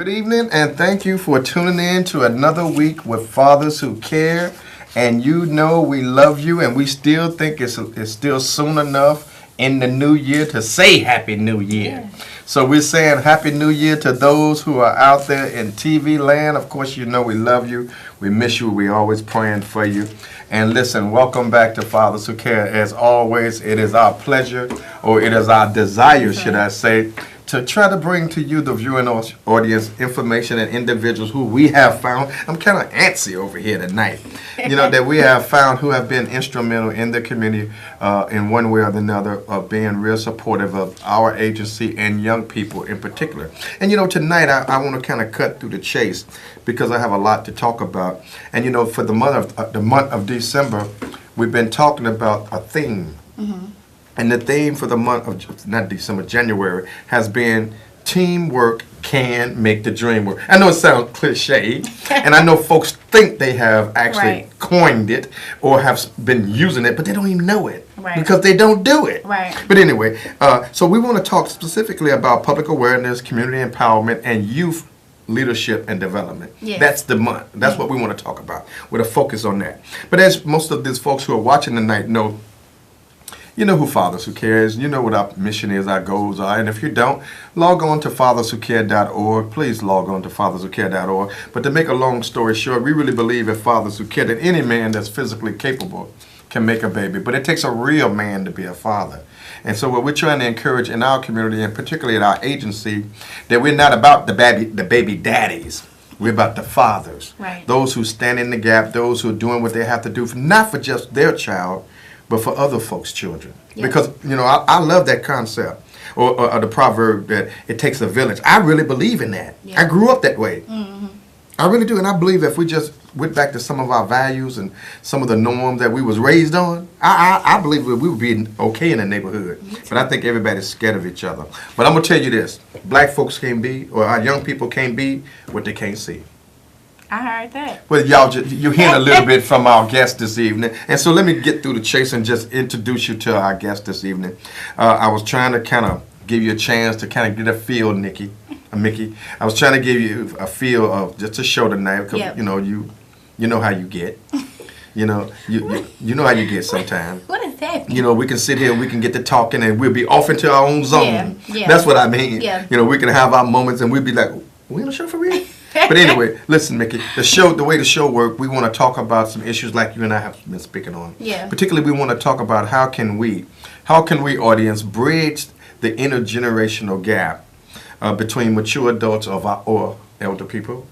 Good evening, and thank you for tuning in to another week with Fathers Who Care. And you know we love you, and we still think it's still soon enough in the new year to say Happy New Year. Yeah. So we're saying Happy New Year to those who are out there in TV land. Of course, you know we love you. We miss you. We're always praying for you. And listen, welcome back to Fathers Who Care. As always, it is our pleasure, or it is our desire, should I say, to try to bring to you, the viewing audience, information and individuals who we have found. I'm kind of antsy over here tonight. That we have found who have been instrumental in the community in one way or another of being real supportive of our agency and young people in particular. And tonight I want to kind of cut through the chase because I have a lot to talk about. And for the month of December, we've been talking about a theme. Mm-hmm. And the theme for the month of, not December, January, has been teamwork can make the dream work. I know it sounds cliche, and I know folks think they have actually coined it or have been using it, but they don't even know it because they don't do it. Right. But anyway, so we want to talk specifically about public awareness, community empowerment, and youth leadership and development. Yes. That's the month. That's what we want to talk about with a focus on that. But as most of these folks who are watching tonight know, you know who Fathers Who Cares. You know what our mission is, our goals are. And if you don't, log on to fatherswhocare.org. Please log on to fatherswhocare.org. But to make a long story short, we really believe at Fathers Who Care that any man that's physically capable can make a baby. But it takes a real man to be a father. And so what we're trying to encourage in our community, and particularly at our agency, that we're not about the baby daddies. We're about the fathers. Right. Those who stand in the gap, those who are doing what they have to do, not for just their child, but for other folks' children. Yep. Because, I love that concept, or the proverb that it takes a village. I really believe in that. Yep. I grew up that way. Mm-hmm. I really do, and I believe if we just went back to some of our values and some of the norms that we was raised on, I believe we would be okay in the neighborhood. But I think everybody's scared of each other. But I'm going to tell you this. Black folks can't be, or our young people can't be what they can't see. I heard that. Well, you're hearing a little bit from our guest this evening. And so let me get through the chase and just introduce you to our guest this evening. I was trying to kind of give you a chance to kind of get a feel, Mickey. I was trying to give you a feel of just a show tonight because, you know how you get. You know how you get sometimes. What is that? We can sit here and we can get to talking and we'll be off into our own zone. Yeah. That's what I mean. Yeah. We can have our moments and we'll be like, we on a show for real? But anyway, listen, Mickey, the way the show works, we want to talk about some issues like you and I have been speaking on. Yeah. Particularly, we want to talk about how can we, audience, bridge the intergenerational gap between mature adults or elder people,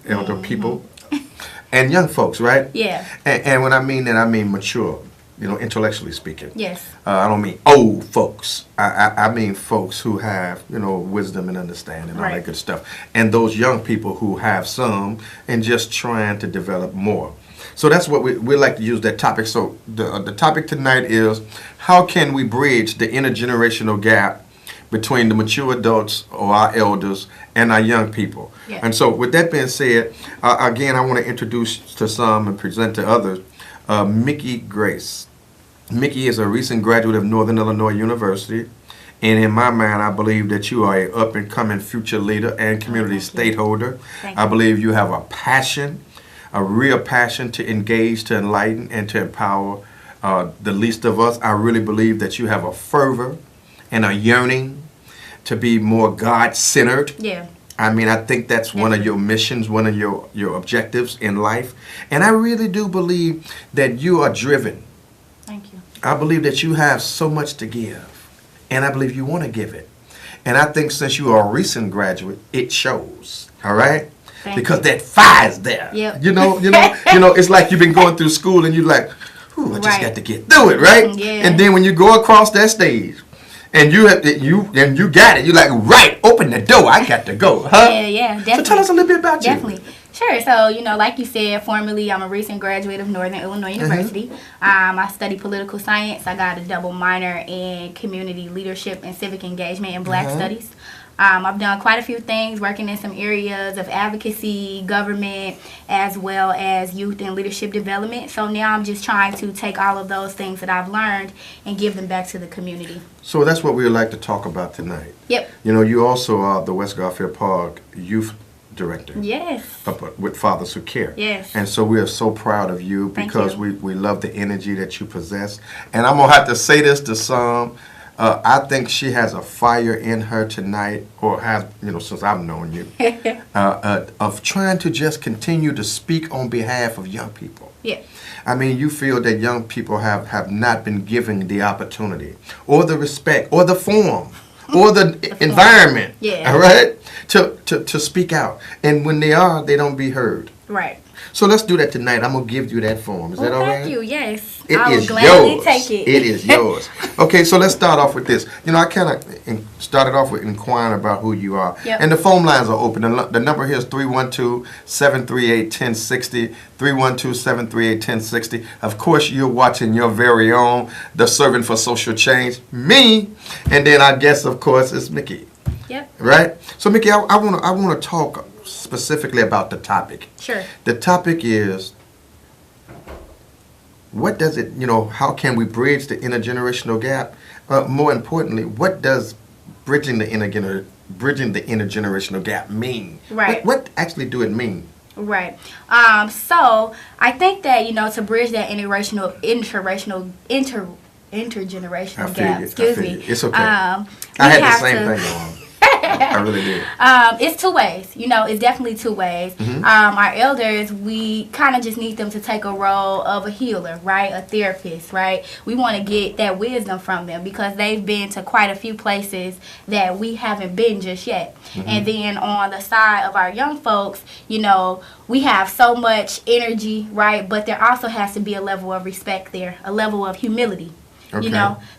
and young folks, right? Yeah. And when I mean that, I mean mature. Intellectually speaking. Yes. I don't mean old folks. I mean folks who have, wisdom and understanding, all that good stuff. And those young people who have some and just trying to develop more. So that's what we like to use that topic. So the topic tonight is how can we bridge the intergenerational gap between the mature adults or our elders and our young people. Yeah. And so with that being said, again, I want to introduce to some and present to others Mickey Grace. Mickey is a recent graduate of Northern Illinois University, and in my mind, I believe that you are an up-and-coming future leader and community stakeholder. I believe you have a passion, a real passion to engage, to enlighten, and to empower the least of us. I really believe that you have a fervor and a yearning to be more God-centered. Yeah. I mean, I think that's one of your missions, one of your objectives in life. And I really do believe that you are driven. Thank you. I believe that you have so much to give. And I believe you want to give it. And I think since you are a recent graduate, it shows. All right? Because that fire's there. Yep. It's like you've been going through school and you're like, I just got to get through it, right? Yeah. And then when you go across that stage, and you got it. You're like, right, open the door. I got to go, huh? Yeah, definitely. So tell us a little bit about you. Definitely. Sure. So, like you said, formerly, I'm a recent graduate of Northern Illinois University. I study political science. I got a double minor in community leadership and civic engagement and Black studies. I've done quite a few things, working in some areas of advocacy, government, as well as youth and leadership development. So now I'm just trying to take all of those things that I've learned and give them back to the community. So that's what we would like to talk about tonight. Yep. You also are the West Garfield Park Youth director. Yes. With Fathers Who Care. Yes. And so we are so proud of you Thank because you. we love the energy that you possess. And I'm going to have to say this to some. I think she has a fire in her tonight, or has, since I've known you, of trying to just continue to speak on behalf of young people. Yeah. I mean, you feel that young people have not been given the opportunity or the respect or the forum or the environment, Yeah. all right, to speak out. And when they are, they don't be heard. Right. So let's do that tonight. I'm going to give you that form. Is that all right? Thank you. Yes. It I will is gladly yours. take it. It is yours. Okay, so let's start off with this. I kind of started off with inquiring about who you are. Yep. And the phone lines are open. The number here is 312-738-1060, 312-738-1060. Of course, you're watching your very own, the Servant for Social Change, me. And then our guest, of course, is Mickey. Yep. Right? So, Mickey, I want to talk specifically about the topic. Sure. The topic is, what does it, how can we bridge the intergenerational gap? More importantly, what does bridging the intergenerational gap mean? Right. What actually do it mean? Right. So I think that, to bridge that intergenerational I feel gap, you. excuse I feel me. you. It's okay. We I had the have same to- thing going on. I really did. It's two ways. It's definitely two ways. Mm-hmm. Our elders, we kind of just need them to take a role of a healer, right? A therapist, right? We want to get that wisdom from them because they've been to quite a few places that we haven't been just yet. Mm-hmm. And then on the side of our young folks, we have so much energy, right? But there also has to be a level of respect there, a level of humility, Okay.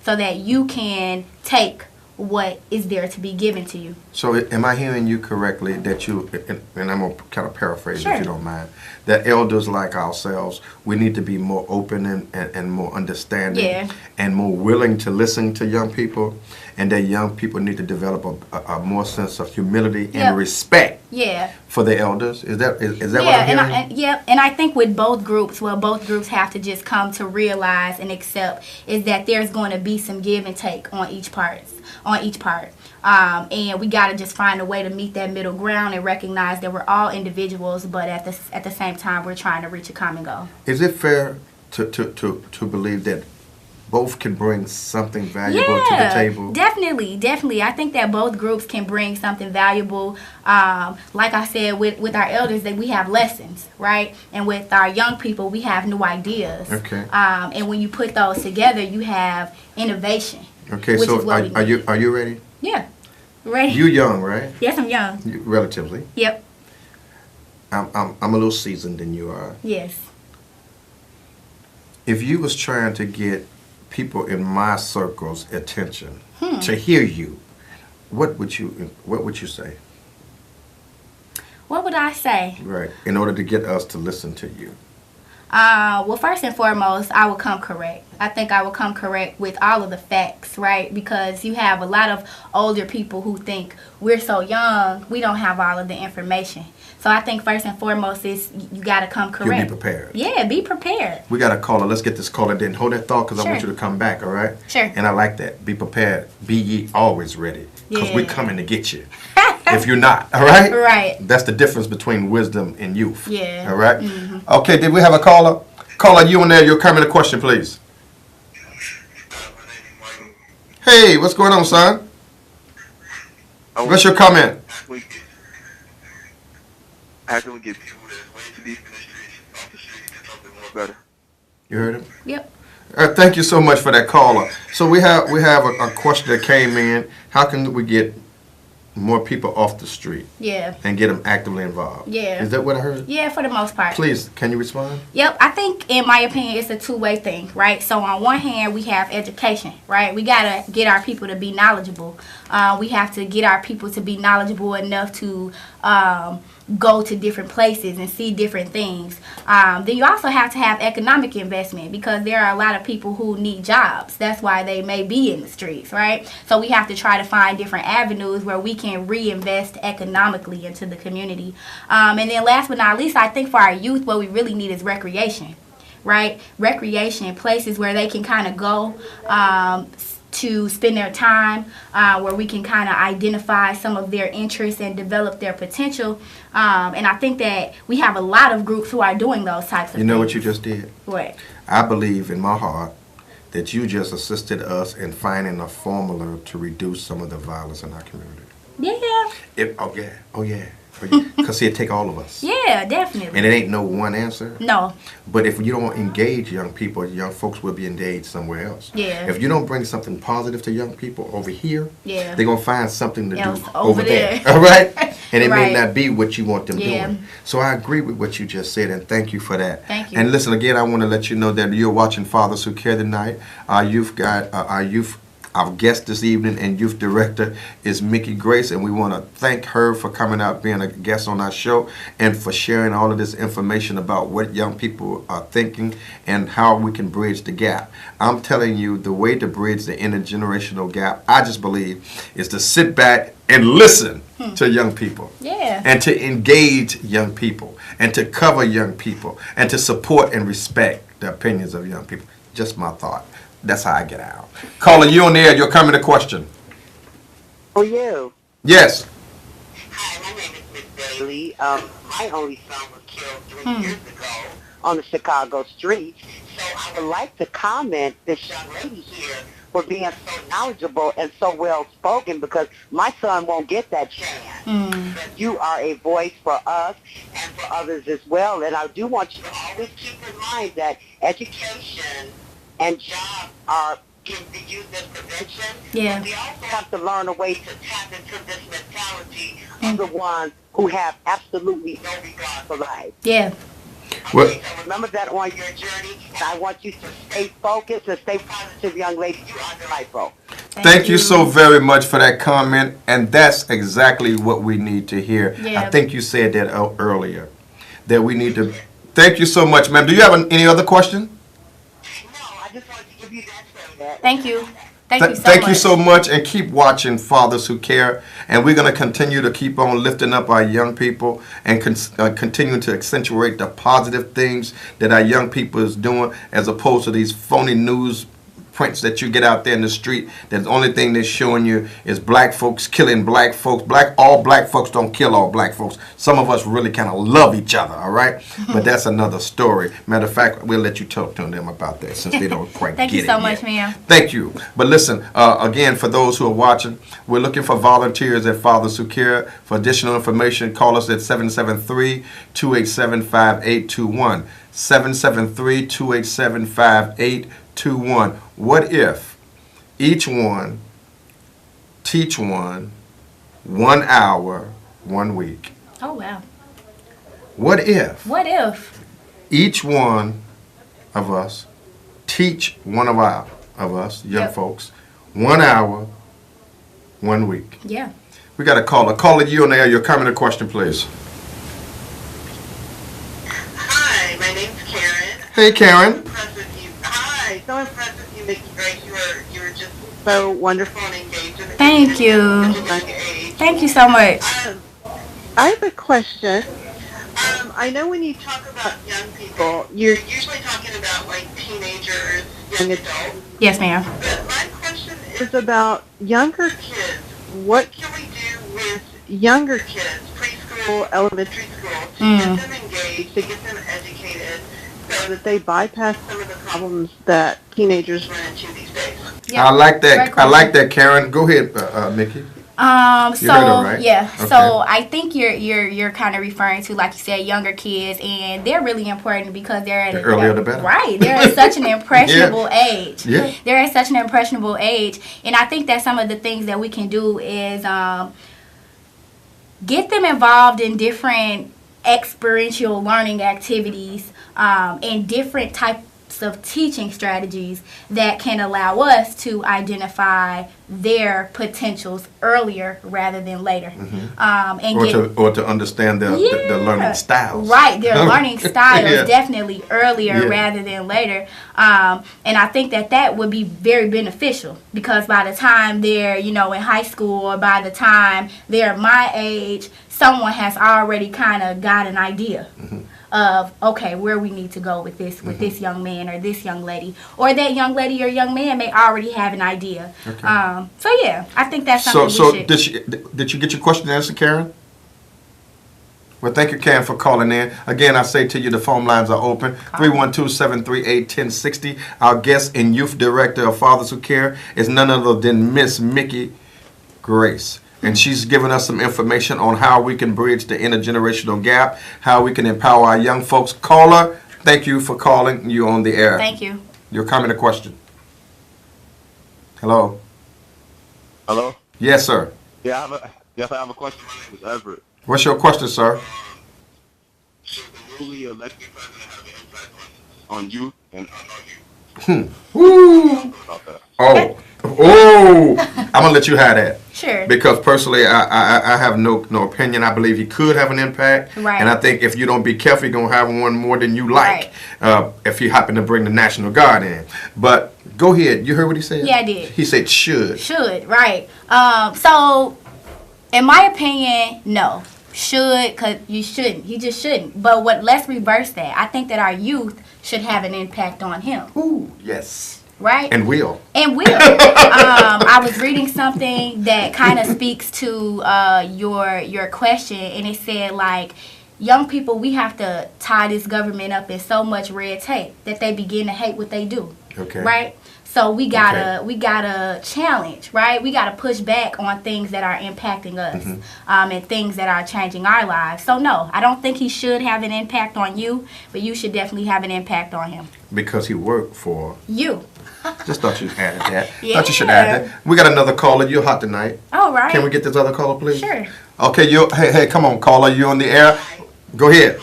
so that you can take what is there to be given to you. So am I hearing you correctly that you, and I'm going to kind of paraphrase Sure. if you don't mind, that elders like ourselves, we need to be more open and more understanding Yeah. and more willing to listen to young people, and that young people need to develop a more sense of humility Yep. and respect Yeah. for the elders? Is that what Yeah, I'm hearing? and I think with both groups, both groups have to just come to realize and accept is that there's going to be some give and take on each part. And we got to just find a way to meet that middle ground and recognize that we're all individuals, but at the same time, we're trying to reach a common goal. Is it fair to believe that both can bring something valuable to the table? Definitely. I think that both groups can bring something valuable. Like I said, with our elders, that we have lessons, right? And with our young people, we have new ideas. Okay. And when you put those together, you have innovation. Okay, which so is what we need. are you ready? Yeah. Ready? You young, right? Yes, I'm young. Relatively. Yep. I'm a little seasoned than you are. Yes. If you was trying to get people in my circle's attention to hear you, what would you say? What would I say? Right. In order to get us to listen to you. Well, first and foremost, I will come correct. I think I will come correct with all of the facts, right? Because you have a lot of older people who think we're so young, we don't have all of the information. So I think first and foremost is you got to come correct. You'll be prepared. Yeah, be prepared. We got a caller. Let's get this caller. Then hold that thought because I want Sure. you to come back, all right? Sure. And I like that. Be prepared. Be ye always ready because we're Yeah. coming to get you. If you're not, all right? Right. That's the difference between wisdom and youth. Yeah. All right? Okay, did we have a caller? Caller, you in there, your comment or question, please. Hey, what's going on, son? What's your comment? How can we get people that's way too deep in the streets off the streets to something more better? You heard him? Yep. Thank you so much for that caller. So we have a question that came in. How can we get more people off the street Yeah. and get them actively involved? Yeah. Is that what I heard? Yeah, for the most part. Please, can you respond? Yep, I think in my opinion it's a two-way thing, right? So on one hand we have education, right? We gotta get our people to be knowledgeable. We have to get our people to be knowledgeable enough to go to different places and see different things. Then you also have to have economic investment because there are a lot of people who need jobs. That's why they may be in the streets, right? So we have to try to find different avenues where we can reinvest economically into the community. And then last but not least, I think for our youth, what we really need is recreation, right? Recreation, places where they can kind of go to spend their time, where we can kind of identify some of their interests and develop their potential. And I think that we have a lot of groups who are doing those types of things. You know what you just did? What? I believe in my heart that you just assisted us in finding a formula to reduce some of the violence in our community. Yeah. Oh yeah. Because it'd take all of us. Yeah, definitely. And it ain't no one answer. No. But if you don't engage young people, young folks will be engaged somewhere else. Yeah. If you don't bring something positive to young people over here, Yeah. they're going to find something to Else do over over there. there. All right? And it Right. may not be what you want them Yeah. doing. So I agree with what you just said, and thank you for that. Thank you. And listen, again, I want to let you know that you're watching Fathers Who Care tonight. Our guest this evening and youth director is Mickey Grace, and we want to thank her for coming out, being a guest on our show, and for sharing all of this information about what young people are thinking and how we can bridge the gap. I'm telling you, the way to bridge the intergenerational gap, I just believe, is to sit back and listen to young people. Yeah. And to engage young people, and to cover young people, and to support and respect the opinions of young people. Just my thought. That's how I get out. Caller, you on the air. You're coming to question. Who are you? Yes. Hi, my name is Miss Bailey. My only son was killed 3 years ago on the Chicago streets. So I would like to comment this young lady here for being so knowledgeable and so well spoken, because my son won't get that chance. But you are a voice for us and for others as well. And I do want you to always keep in mind that education and jobs can be used as prevention. Yeah. But we also have to learn a way to tap into this mentality of the ones who have absolutely no regard for life. Yeah. Well- Okay, so remember that on your journey, and I want you to stay focused and stay positive, young lady. You are delightful. Thank you so very much for that comment, and that's exactly what we need to hear. Yeah. I think you said that earlier, that we need to. Thank you so much, ma'am. Do you have any other question? No, I just wanted to give you that statement. Thank you. Thank you so much. Thank you so much, and keep watching Fathers Who Care. And we're going to continue to keep on lifting up our young people and continue to accentuate the positive things that our young people is doing, as opposed to these phony news prints that you get out there in the street. That the only thing they're showing you is black folks killing black folks. All black folks don't kill all black folks. Some of us really kind of love each other, all right? But that's another story. Matter of fact, we'll let you talk to them about that, since they don't quite Thank get you it so yet. much, ma'am. Thank you. But listen, again, for those who are watching, we're looking for volunteers at Fathers Who Care. For additional information, call us at 773-287-5821. 773-287-5821. What if each one teach one 1 hour, 1 week? Oh, wow. What if What if? each one of us teach one of us, young Yep. folks, 1 hour, 1 week? Yeah. We got a caller. Caller, you on the air. Your comment or question, please. Hi, my name's Karen. Hey, Karen. Hi, so impressed with you, Mickey Grace. You were just so wonderful and engaged in the Thank community you. at such a young age. Thank you so much. I have a question. I know when you talk about young people, you're usually talking about like teenagers, young adults. Yes, ma'am. But my question is about younger kids. What can we do with younger kids, preschool, elementary school, to get them engaged, to get them educated, so that they bypass some of the problems that teenagers run into these days? Yeah. I like Great that. I question. like that, Karen. Go ahead, Mickey. So You heard her, right? yeah, Okay. so I think you're kind of referring to, like you said, younger kids, and they're really important because they're at The earlier the better. right. They're at such an impressionable age. Yeah. They're at such an impressionable age, and I think that some of the things that we can do is get them involved in different experiential learning activities and different types of teaching strategies that can allow us to identify their potentials earlier rather than later. And Or to understand the learning styles. Right, their learning styles Yeah. definitely earlier Yeah. rather than later. And I think that would be very beneficial, because by the time they're, in high school, or by the time they're my age, someone has already kind of got an idea of, okay, where we need to go with this young man or this young lady, or that young lady or young man may already have an idea. Okay. So yeah, I think that's something we should. Did you get your question answered, Karen? Well, thank you, Karen, for calling in. Again, I say to you, the phone lines are open. 312-738-1060. Our guest and youth director of Fathers Who Care is none other than Miss Mickey Grace. And she's given us some information on how we can bridge the intergenerational gap, how we can empower our young folks. Caller, thank you for calling. You on the air. Thank you. Your comment or question? Hello? Hello? Yes, sir. Yeah, I have a question. My name is Everett. What's your question, sir? Should the newly elected president have an impact on youth and on our youth? Woo! About that. I'm gonna let you have that. Sure. Because personally, I have no opinion. I believe he could have an impact, Right. and I think if you don't be careful, you're gonna have one more than you like. If you happen to bring the National Guard in, but go ahead. You heard what he said? Yeah, I did. He said should. Should, right. So, in my opinion, no. Should, because you shouldn't. He just shouldn't. But let's reverse that. I think that our youth should have an impact on him. Ooh, yes. Right? And will. And will. I was reading something that kind of speaks to your question, and it said, like, young people, we have to tie this government up in so much red tape that they begin to hate what they do. Okay. Right? So we gotta challenge, right? We gotta push back on things that are impacting us, and things that are changing our lives. So no, I don't think he should have an impact on you, but you should definitely have an impact on him. Because he worked for. You. Just thought you added that. Yeah. Thought you should add that. We got another caller. You're hot tonight. All right. Can we get this other caller, please? Sure. Okay. Hey, come on, caller. You on the air? Go ahead.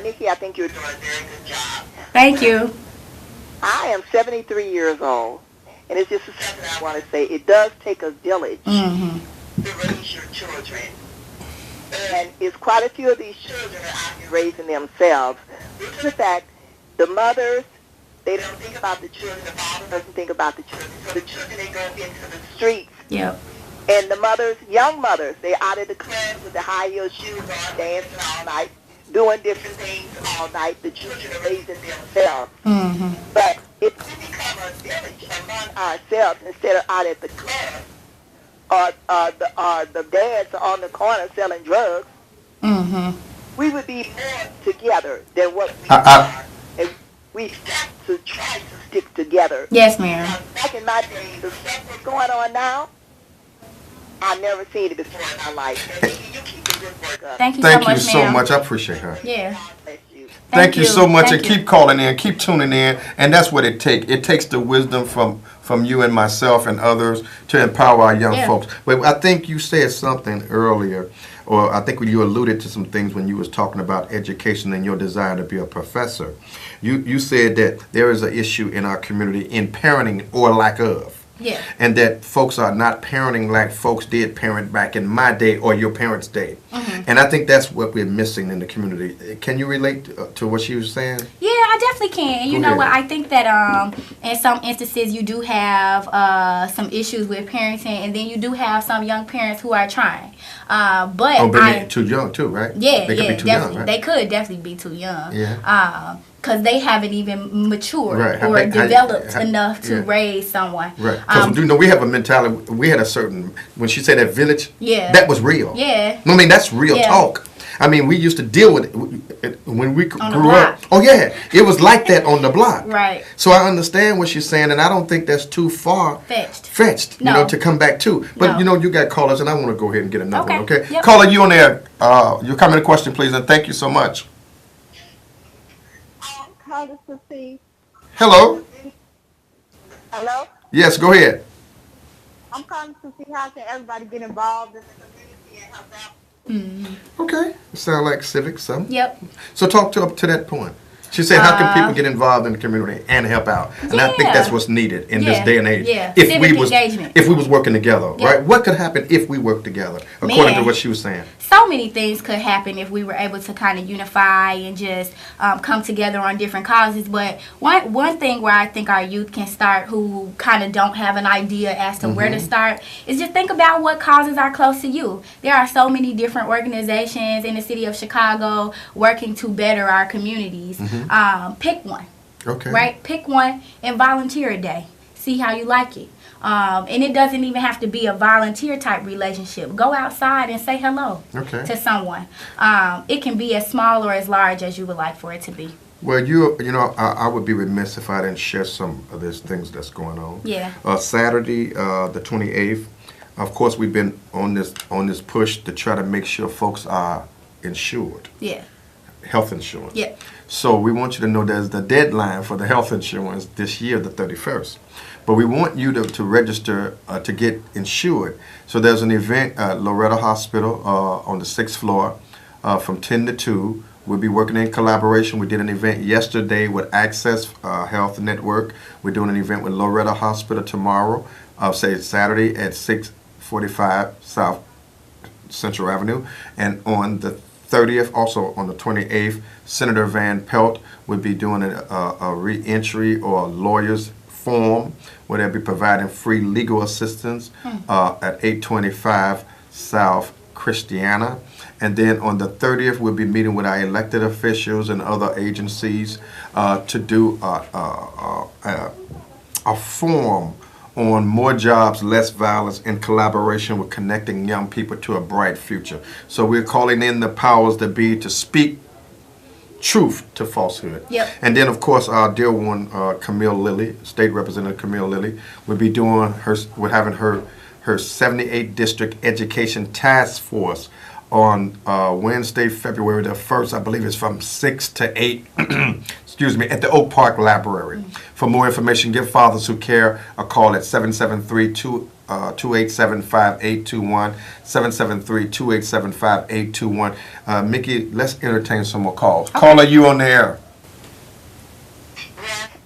Nikki, I think you're doing a very good job. Thank you. I am 73 years old, and it's just something I want to say. It does take a village to raise your children. And it's quite a few of these children are out here raising themselves. Due to the fact the mothers, they don't think about the children. The father doesn't think about the children. So the children, they go into the streets. Yep. And the mothers, young mothers, they're out at the clubs with the high heel shoes on, dancing all night, doing different things all night. The children are raising themselves. But if we become a village among ourselves instead of out at the club, or the dads are on the corner selling drugs, we would be more together than what we are. And we've got to try to stick together. Yes, ma'am. Back in my day, the stuff that's going on now, I've never seen it before in my life. And you keep the good work up. Thank you Thank so you much, so ma'am. much. I appreciate her. Yeah. God bless you. Thank you so much, Thank and you. keep calling in, keep tuning in, and that's what it takes. It takes the wisdom from you and myself and others to empower our young folks. But I think you said something earlier, or I think when you alluded to some things when you was talking about education and your desire to be a professor. You said that there is an issue in our community in parenting or lack of. Yeah. And that folks are not parenting like folks did parent back in my day or your parents' day. And I think that's what we're missing in the community. Can you relate to what she was saying? Yeah, I definitely can. And you know what? I think that in some instances you do have some issues with parenting, and then you do have some young parents who are trying. But they're too young too, right? Yeah, they could be too definitely. young, right? They could definitely be too young. Yeah. Because they haven't even matured Right. or developed enough to raise someone. Right. Because we have a mentality. We had a certain, when she said that village, Yeah. that was real. Yeah. I mean, that's real Yeah. talk. I mean, we used to deal with it when we On the grew block. up. Oh yeah, it was like that on the block. Right. So I understand what she's saying, and I don't think that's too far fetched, No. to come back to. But No. you got callers, and I want to go ahead and get another one. Okay. Yep. Caller, you on there? Your comment and question, please, and thank you so much. Calling to see. Hello. Hello? Yes, go ahead. I'm calling to see how can everybody get involved in the community and help out. Okay. Sound like civics, some. Yep. So talk up to that point. She said, how can people get involved in the community and help out? And I think that's what's needed in this day and age. Yeah. If Civic engagement. If we was working together, right? What could happen if we worked together, according to what she was saying? So many things could happen if we were able to kind of unify and just come together on different causes. But one thing where I think our youth can start, who kind of don't have an idea as to where to start, is just think about what causes are close to you. There are so many different organizations in the city of Chicago working to better our communities. Pick one. Okay. Right? Pick one and volunteer a day. See how you like it. And it doesn't even have to be a volunteer type relationship. Go outside and say hello to someone. It can be as small or as large as you would like for it to be. Well, I would be remiss if I didn't share some of these things that's going on. Yeah. Saturday, the 28th. Of course, we've been on this push to try to make sure folks are insured. Yeah. Health insurance. Yeah. So we want you to know there's the deadline for the health insurance this year, the 31st. But we want you to register to get insured. So there's an event at Loretta Hospital on the 6th floor from 10 to 2. We'll be working in collaboration. We did an event yesterday with Access Health Network. We're doing an event with Loretta Hospital tomorrow, Saturday at 645 South Central Avenue. And on the 30th, also on the 28th, Senator Van Pelt will be doing a re-entry or a lawyer's forum where they'll be providing free legal assistance at 825 South Christiana. And then on the 30th, we'll be meeting with our elected officials and other agencies to do a forum on more jobs, less violence, in collaboration with connecting young people to a bright future. So we're calling in the powers that be to speak truth to falsehood. Yep. And then, of course, our dear one, Camille Lilly, State Representative Camille Lilly, will be doing having her 78th District Education Task Force on Wednesday, February the 1st. I believe it's from 6 to 8, excuse me, at the Oak Park Library. For more information, give Fathers Who Care a call at 773-287-5821, 773-287-5821. Mickey, let's entertain some more calls. Okay. Caller, you on the air.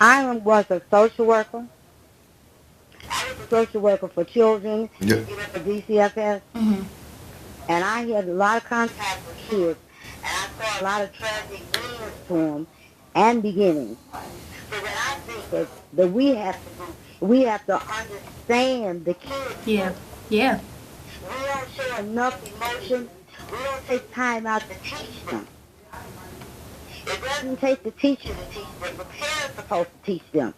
I was a social worker. I was a social worker for children here at the DCFS. And I had a lot of contact with kids, and I saw a lot of tragic ends to them and beginnings. So what I think that we have to do, we have to understand the kids. Yeah. We don't show enough emotion. We don't take time out to teach them. It doesn't take the teacher to teach them. The parents are supposed to teach them.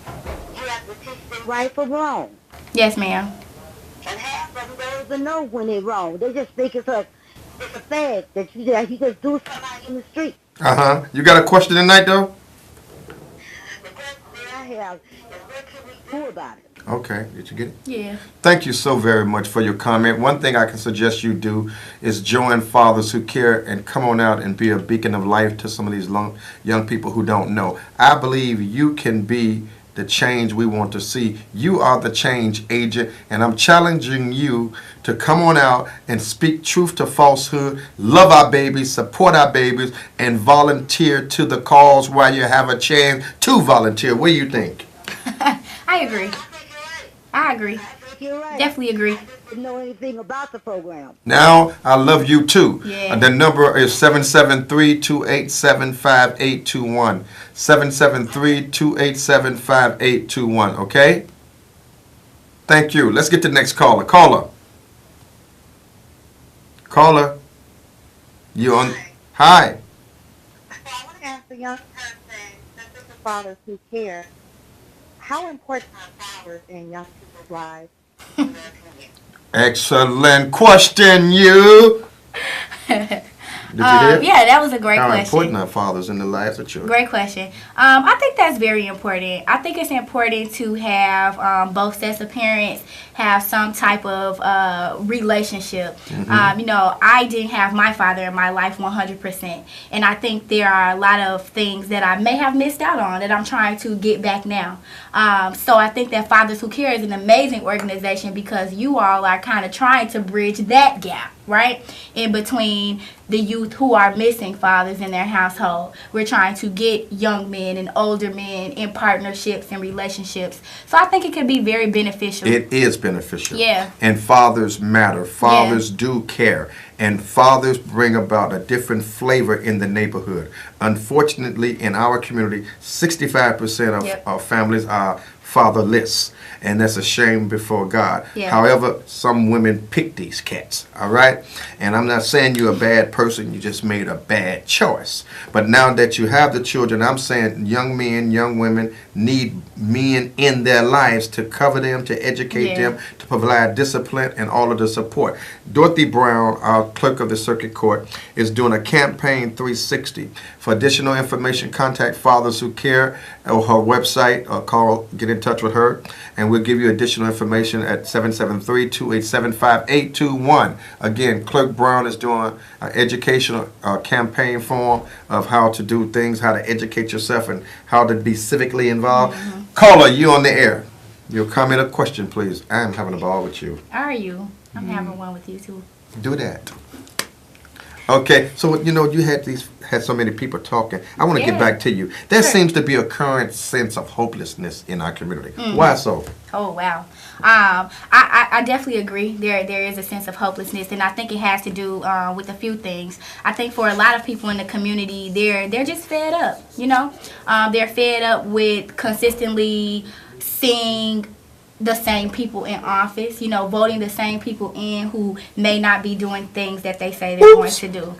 You have to teach them right from wrong. Yes, ma'am. And half of them don't even know when they're wrong. They just think it's a fad that you just do something out in the street. You got a question tonight, though? The question I have is what can we do about it? Okay, did you get it? Yeah. Thank you so very much for your comment. One thing I can suggest you do is join Fathers Who Care and come on out and be a beacon of life to some of these young people who don't know. I believe you can be the change we want to see. You are the change agent, and I'm challenging you to come on out and speak truth to falsehood, love our babies, support our babies, and volunteer to the cause while you have a chance to volunteer. What do you think? I agree. I agree. You're right. Definitely agree. I didn't know anything about the program. Now, I love you too. Yeah. The number is 773-287-5821. 773-287-5821, okay? Thank you. Let's get to the next caller. Caller. You on? Hi. So I want to ask the young person, since it's the Fathers Who Care, how important are fathers in young people's lives? Excellent question, you. Did you hear? Yeah, that was a great How question. important are fathers in the lives of children? Great question. I think that's very important. I think it's important to have both sets of parents have some type of relationship. I didn't have my father in my life 100%. And I think there are a lot of things that I may have missed out on that I'm trying to get back now. So I think that Fathers Who Care is an amazing organization because you all are kind of trying to bridge that gap, right? In between the youth youth who are missing fathers in their household. We're trying to get young men and older men in partnerships and relationships. So I think it could be very beneficial. It is beneficial. Yeah. And fathers matter. Fathers do care. And fathers bring about a different flavor in the neighborhood. Unfortunately, in our community, 65% of Yep. our families are fatherless. And that's a shame before God. Yeah. However, some women pick these cats, all right? And I'm not saying you're a bad person, you just made a bad choice. But now that you have the children, I'm saying young men, young women need men in their lives to cover them, to educate Yeah. them, to provide discipline and all of the support. Dorothy Brown, our clerk of the circuit court, is doing a campaign 360. For additional information, contact Fathers Who Care or her website, or call, get in touch with her, and we'll give you additional information at 773-287-5821. Again, Clerk Brown is doing an educational campaign form of how to do things, how to educate yourself, and how to be civically involved. Caller, you on the air. Your comment or question, please. I'm having a ball with you. Are you? I'm having one with you too. Do that. Okay, so you know you had so many people talking. I want to get Yeah. back to you. There Sure. seems to be a current sense of hopelessness in our community. Why so? Oh wow. I definitely agree. There is a sense of hopelessness, and I think it has to do with a few things. I think for a lot of people in the community, they're just fed up. You know, they're fed up with consistently seeing the same people in office, you know, voting the same people in who may not be doing things that they say they're going to do.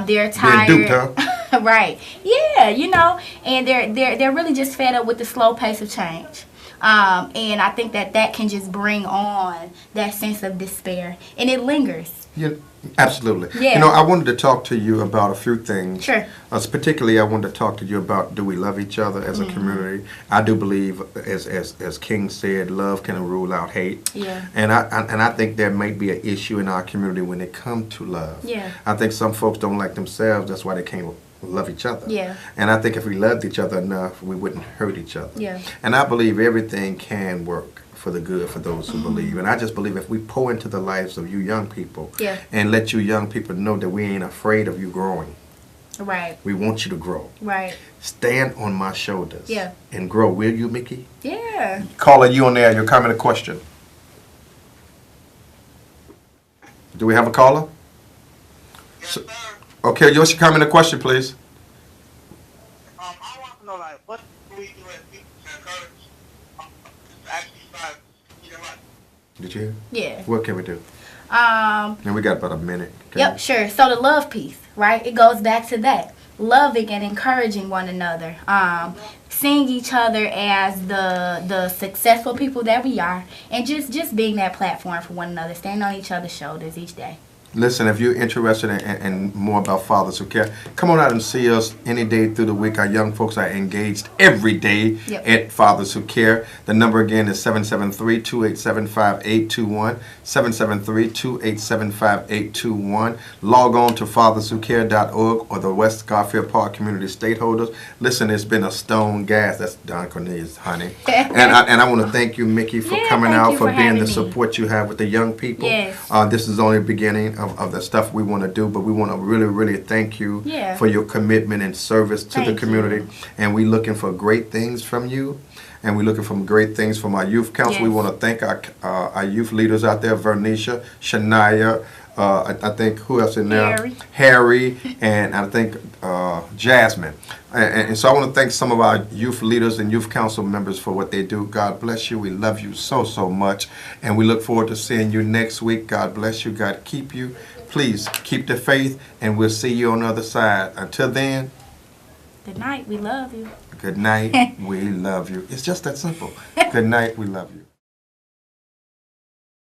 They're tired. Being duped, huh? Right. Yeah, you know, and they're really just fed up with the slow pace of change. And I think that can just bring on that sense of despair, and it lingers. Yeah, absolutely. Yeah. You know, I wanted to talk to you about a few things. Sure. Particularly, I wanted to talk to you about, do we love each other as a community? I do believe, as King said, love can rule out hate. Yeah. And I think there may be an issue in our community when it comes to love. Yeah. I think some folks don't like themselves. That's why they can't love each other. Yeah. And I think if we loved each other enough, we wouldn't hurt each other. Yeah. And I believe everything can work for the good for those who believe. And I just believe if we pour into the lives of you young people Yeah. and let you young people know that we ain't afraid of you growing. Right. We want you to grow. Right. Stand on my shoulders. Yeah. And grow. Will you, Mickey? Yeah. Caller, you on there. Your comment or question? Do we have a caller? Yes, So- sir. Okay, what's your comment or question, please? I want to know, like, what do we do as people to encourage to actually start, you know what? Did you hear? Yeah. What can we do? Um. And we got about a minute. Okay. Yep, sure. So the love piece, right? It goes back to that. Loving and encouraging one another. Seeing each other as the successful people that we are, and just being that platform for one another, standing on each other's shoulders each day. Listen, if you're interested in more about Fathers Who Care, come on out and see us any day through the week. Our young folks are engaged every day Yep. at Fathers Who Care. The number again is 773-287-5821, 773-287-5821. Log on to fatherswhocare.org or the West Garfield Park Community Stakeholders. Listen, it's been a stone gas. That's Don Cornelius, honey. and I want to thank you, Mickey, for Yeah, coming thank out, you for for being having the me. support you have with the young people. Yes. This is only the beginning of the stuff we want to do, but we want to really, really thank you Yeah. for your commitment and service to the Thank community. you. And we're looking for great things from you. And we're looking for great things from our youth council. We Yes. want to thank our youth leaders out there, Vernisha, Shania, I think, who else in there? Harry, and I think Jasmine. And so I want to thank some of our youth leaders and youth council members for what they do. God bless you. We love you so, so much. And we look forward to seeing you next week. God bless you. God keep you. Please keep the faith, and we'll see you on the other side. Until then, Good night. We love you. good night. We love you. It's just that simple. Good night. We love you.